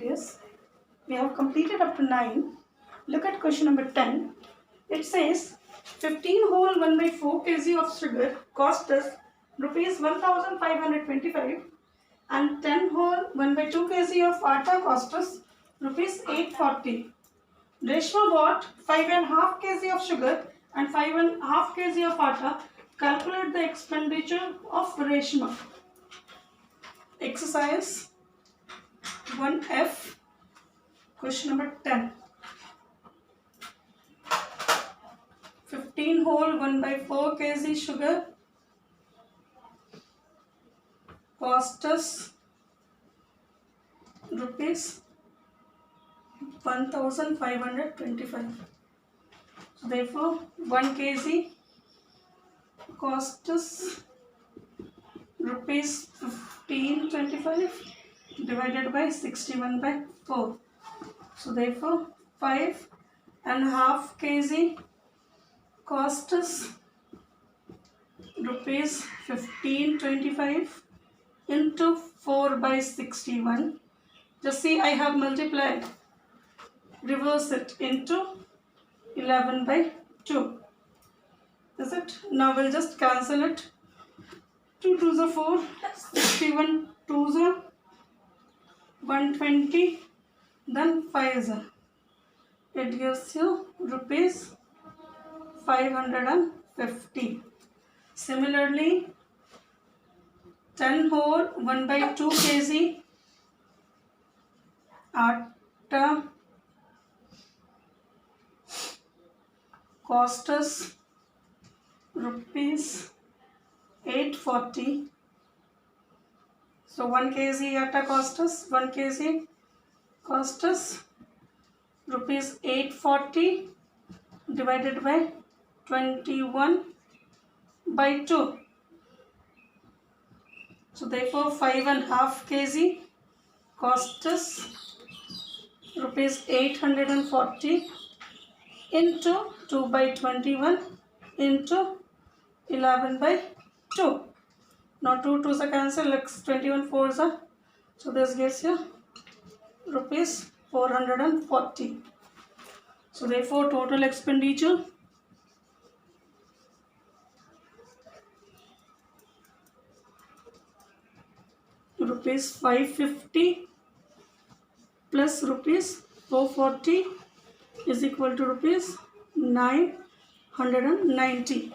videos. We have completed up to 9. Look at question number 10. It says 15 whole 1 by 4 kg of sugar cost us rupees 1525 and 10 whole 1 by 2 kg of atta cost us rupees 840. Reshma bought 5.5 kg of sugar and 5.5 kg of atta. Calculate the expenditure of Reshma. Exercise 1F, question number 10. 15 whole 1 by 4 kg sugar cost us rupees 1525. So therefore 1 kg cost us rupees 1525 divided by 61 by 4. So therefore 5.5 kg cost us rupees 1525 into 4 by 61. Just see, I have multiplied. Reverse it into 11 by 2. Is it? Now we'll just cancel it. 2 2s are 4, 61 2s are 120, then 5s are. It gives you rupees 550. Similarly, 10 whole 1 by 2 kg atta cost us rupees 840. So 1 kg atta cost us rupees 840 divided by 21 by 2. So therefore 5.5 kg cost us rupees 840 into 2 by 21 into 11 by 2. Now 2 2s are cancelled, like 21 4s are. So this gives you rupees 440. So therefore total expenditure rupees 550 plus rupees 440 is equal to rupees 990.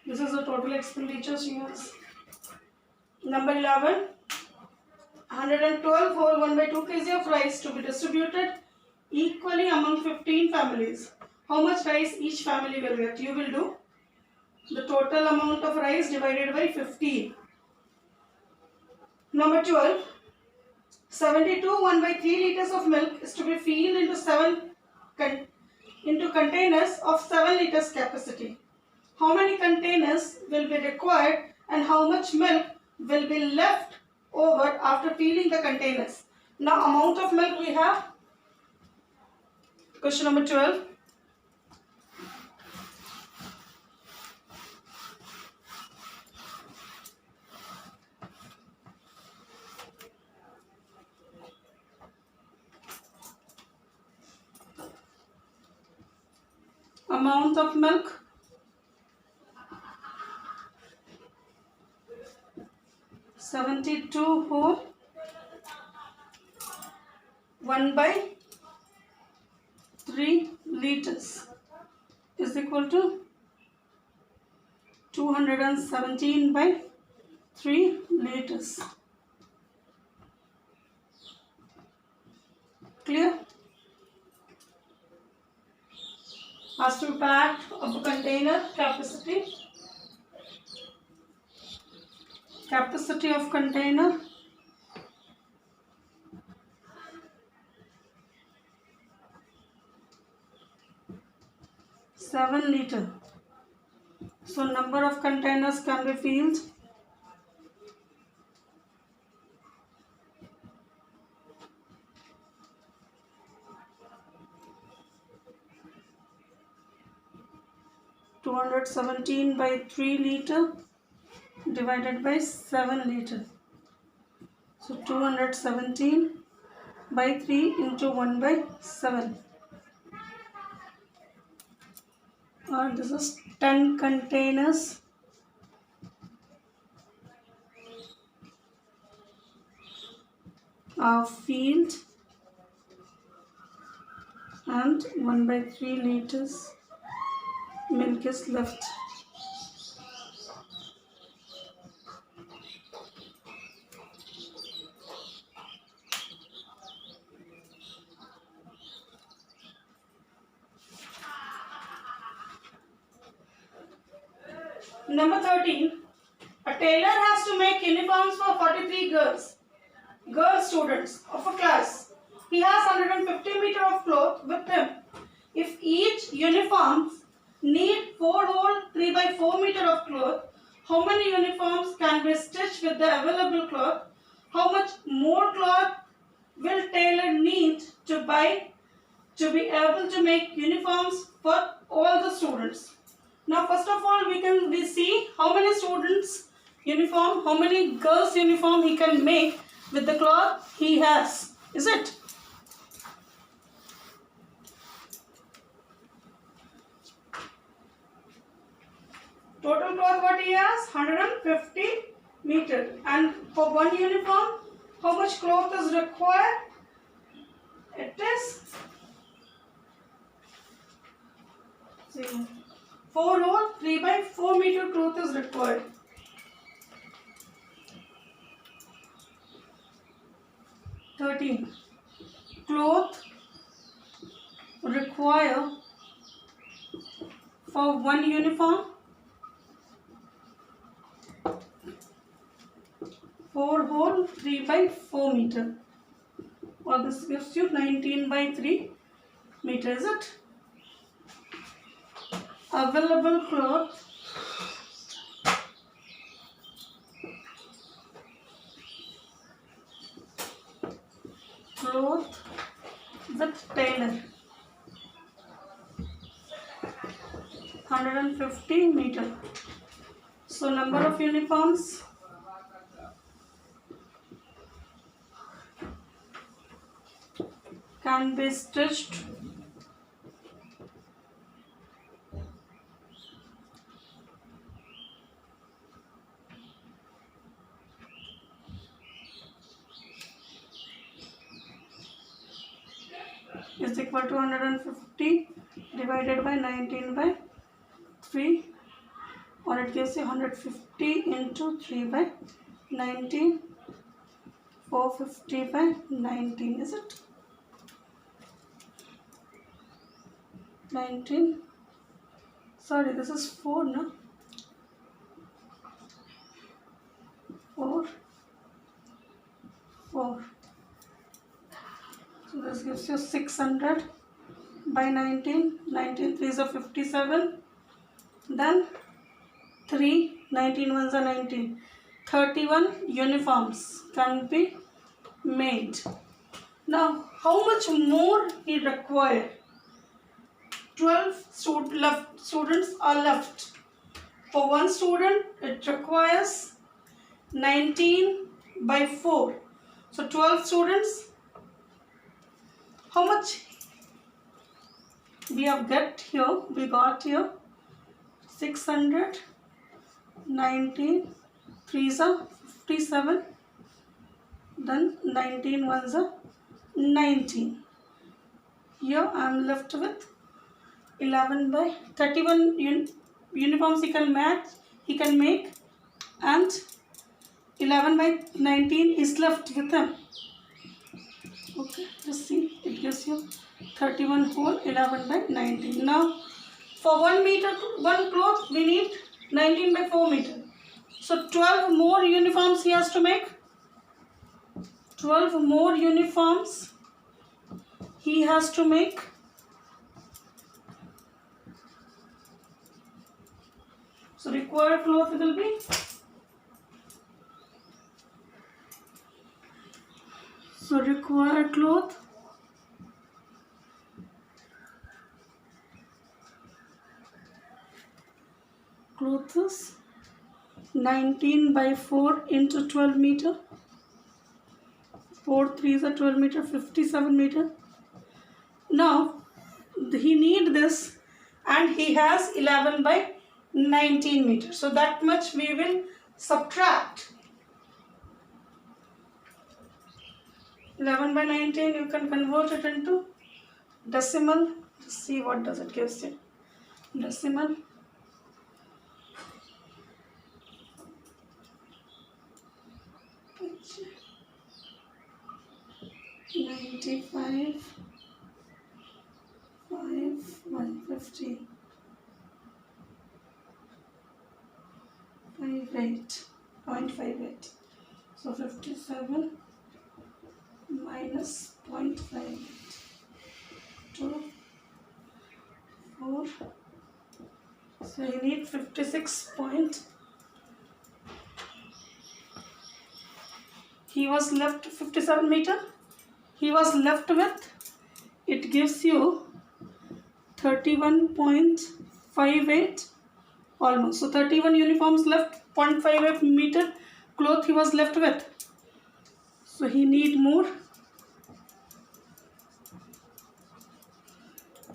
This is the total expenditure she has. Number 11. 112 whole 1 by 2 kg of rice to be distributed equally among 15 families. How much rice each family will get? You will do the total amount of rice divided by 15. Number 12. 72 1 by 3 liters of milk is to be filled into containers of 7 liters capacity. How many containers will be required and how much milk will be left over after filling the containers? Now amount of milk we have. Question number 12. Amount of milk 72 whole 1 by 3 liters is equal to 217 by 3 liters. Clear? Has to be packed of a container. Capacity of container 7 liter. So number of containers can be filled. (217 by 3 liter divided by 7 liter. So 217 by 3 into 1 by 7. And this is 10 containers are filled and 1 by 3 liters milk is left. Number 13. A tailor has to make uniforms for 43 girl students of a class. He has 150 meter of cloth with him. If each uniform need 4 whole 3 by 4 meter of cloth, how many uniforms can be stitched with the available cloth? How much more cloth will tailor need to buy to be able to make uniforms for all the students? Now first of all we see how many students uniform, how many girls uniform he can make with the cloth he has. Is it? Total cloth what he has? 150 meter. And for one uniform, how much cloth is required? It is 4 whole 3 by 4 meter cloth is required. Cloth require for one uniform 4 whole 3 by 4 meter, or this gives you 19 by 3 meter. Is it? Available cloth with tailor 150 meter. So number of uniforms can be stitched is equal to 150 divided by 19 by 3, or it gives you 150 into 3 by 19, 450 by 19. Is it? 19, sorry, this is 4, no? 4. So this gives you 600 by 19. 19 3s are 57. Then 3, 19 ones are 19. 31 uniforms can be made. Now, how much more he required? 12 students are left. For one student, it requires 19 by 4. So 12 students. How much we have got here? We got here 600, 19, 3s are 57, then 19 ones are 19. Here I am left with 11 by 31 uniforms he can make, and 11 by 19 is left with him. Okay, just see, it gives you 31 whole 11 by 19. Now for 1 meter, one cloth we need 19 by 4 meter. So 12 more uniforms he has to make. 12 more uniforms he has to make. So required cloth will be cloth is 19 by 4 into 12 meter. 4 3s are 12 meter, 57 meter. Now he need this, and he has 11 by 19 meter. So that much we will subtract. 11 by 19, you can convert it into decimal. Just see what does it gives you. Decimal. Which 95, 5, 150, 58, 0.58. So 57 minus 0.58, 2, 4. So you need 56 point. He was left 57 meter. He was left with, it gives you 31.58 almost. So 31 uniforms left, 0.58 meter cloth he was left with. So he need more.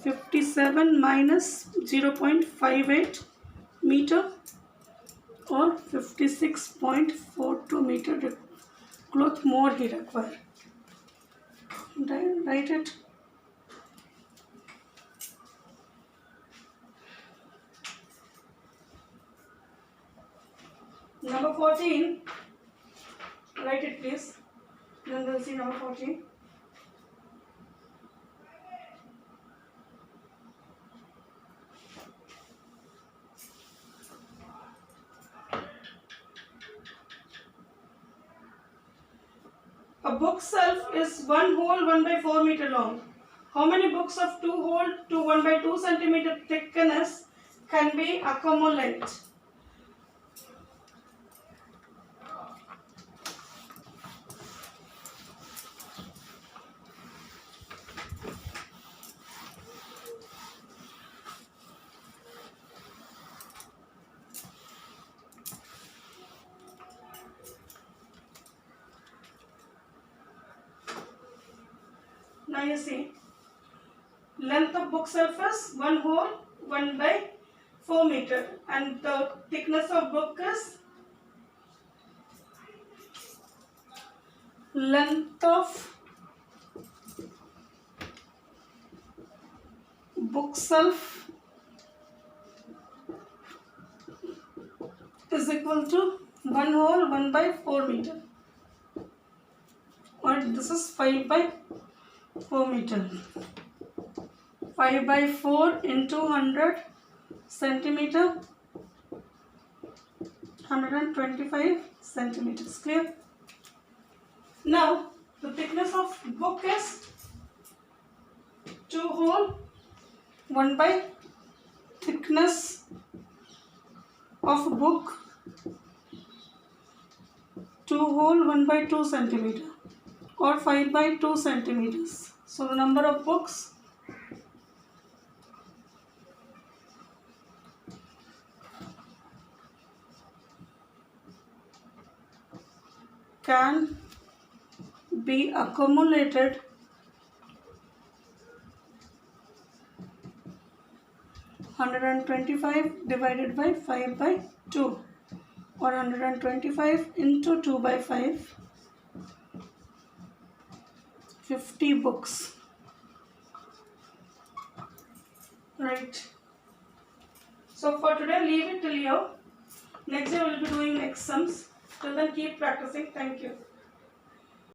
57 minus 0.58 meter or 56.42 meter cloth more he require. Write it. Number 14, write it please. Then we'll see number 14. A bookshelf is 1 whole 1 by 4 meter long. How many books of 2 whole to 1 by 2 centimeter thickness can be accumulated? Now you see, length of bookshelf is 1 whole 1 by 4 meter and the thickness of book is, length of bookshelf is equal to 1 whole 1 by 4 meter, or this is 5 by 4 meter. 5 by 4 into 100 centimeter, 125 centimeters. Clear? Now the thickness of book is 2 whole 1 by thickness of book 2 whole 1 by 2 centimeter or 5 by 2 centimeters. So the number of books can be accumulated (125) divided by 5 by 2 or 125 into 2 by 5, 50 books. Right. So for today, leave it till here. Next day we will be doing next sums. Till then, keep practicing. Thank you.